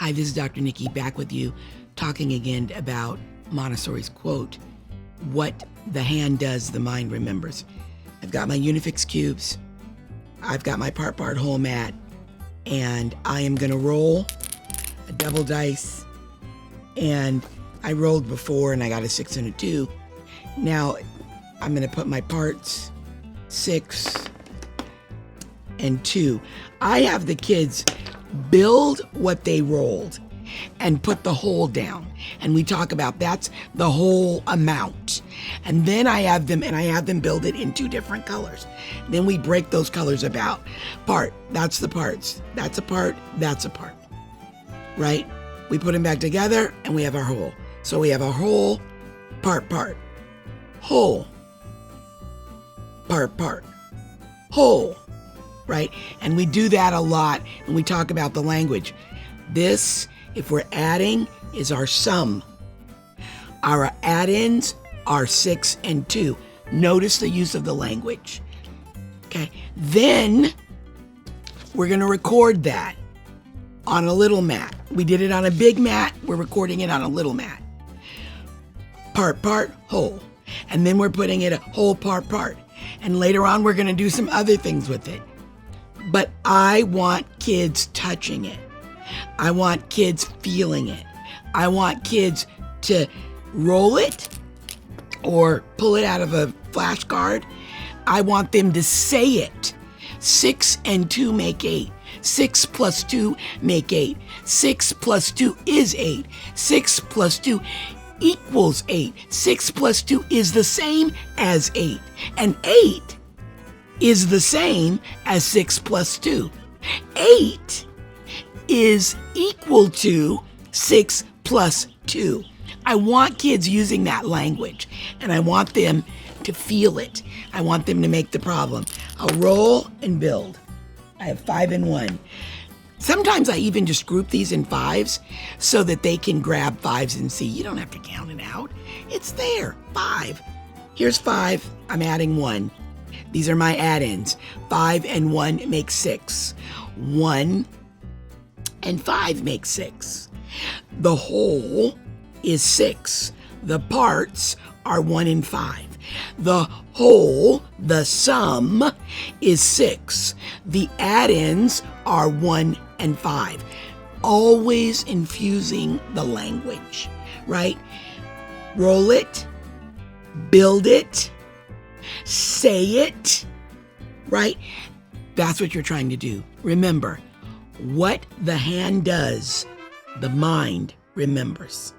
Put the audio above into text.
Hi, this is Dr. Nicki back with you, talking again about Montessori's quote, what the hand does, the mind remembers. I've got my Unifix cubes, I've got my part whole mat, and I am gonna roll a double dice, and I rolled before and I got a 6 and a 2. Now I'm gonna put my parts 6 and 2. I have the kids build what they rolled and put the whole down. And we talk about that's the whole amount. And then I have them build it in 2 different colors. Then we break those colors about. Part, that's the parts. That's a part, that's a part. Right? We put them back together and we have our whole. So we have a whole, part, whole, part, whole. Right? And we do that a lot when we talk about the language. This, if we're adding, is our sum. Our add-ins are 6 and 2. Notice the use of the language. Okay. Then we're going to record that on a little mat. We did it on a big mat. We're recording it on a little mat. Part, whole. And then we're putting it a whole, part. And later on, we're going to do some other things with it. But I want kids touching it. I want kids feeling it. I want kids to roll it or pull it out of a flashcard. I want them to say it. 6 and 2 make 8. 6 plus 2 make 8. 6 plus 2 is 8. 6 plus 2 equals 8. 6 plus 2 is the same as 8. And 8 is the same as 6 plus 2. 8 is equal to 6 plus 2. I want kids using that language, and I want them to feel it. I want them to make the problem. I'll roll and build. I have 5 and 1. Sometimes I even just group these in 5s so that they can grab 5s and see. You don't have to count it out. It's there, 5. Here's 5, I'm adding 1. These are my add-ins. 5 and 1 make 6. 1 and 5 make 6. The whole is 6. The parts are 1 and 5. The whole, the sum, is 6. The add-ins are 1 and 5. Always infusing the language, right? Roll it, build it, say it, right? That's what you're trying to do. Remember, what the hand does, the mind remembers.